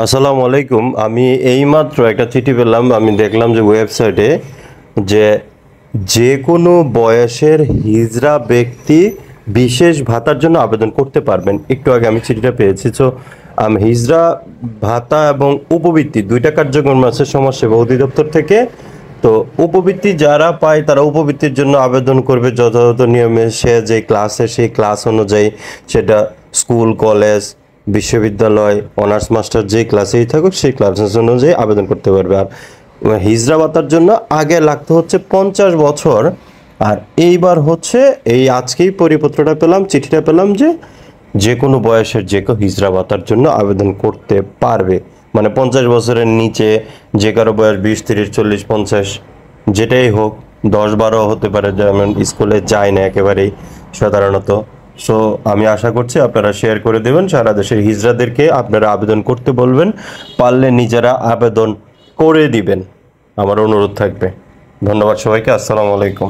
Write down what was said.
আসসালামু আলাইকুম। আমি এইমাত্র একটা চিঠি পেলাম। আমি দেখলাম যে ওয়েবসাইটে যে যে কোনো বয়সের হিজড়া ব্যক্তি বিশেষ ভাতার জন্য আবেদন করতে পারবেন। একটু আগে আমি চিঠিটা পেয়েছি। তো হিজড়া ভাতা এবং উপবৃত্তি দুইটা কার্যক্রম আছে সমাজসেবা অধিদপ্তর থেকে। তো উপবৃত্তি যারা পায় তারা উপবৃত্তির জন্য আবেদন করবে যথাযথ নিয়মে। সে যে ক্লাসে সেই ক্লাস অনুযায়ী, সেটা স্কুল, কলেজ, বিশ্ববিদ্যালয়, অনার্স মাস্টার যে ক্লাসেই থাকুক সেই ক্লাসের অনুযায়ী আবেদন করতে পারবে। আর হিজড়া ভাতার জন্য আগে লাগতে হচ্ছে 50 বছর। আর এইবার হচ্ছে এই আজকেই পরিপত্রটা পেলাম, চিঠিটা পেলাম যে যে কোনো বয়সের যে কেউ হিজড়া ভাতার জন্য আবেদন করতে পারবে। মানে 50 বছরের নিচে যে কারো বয়স 20, 30, 40, 50 যেটাই হোক, 10, 12 হতে পারে, যেমন স্কুলে যায় না একেবারেই সাধারণত। সো আমি আশা করছি আপনারা শেয়ার করে দেবেন, সারা দেশের হিজড়াদেরকে আপনারা আবেদন করতে বলবেন, পারলে নিজেরা আবেদন করে দিবেন, আমার অনুরোধ থাকবে। ধন্যবাদ সবাইকে। আসসালামু আলাইকুম।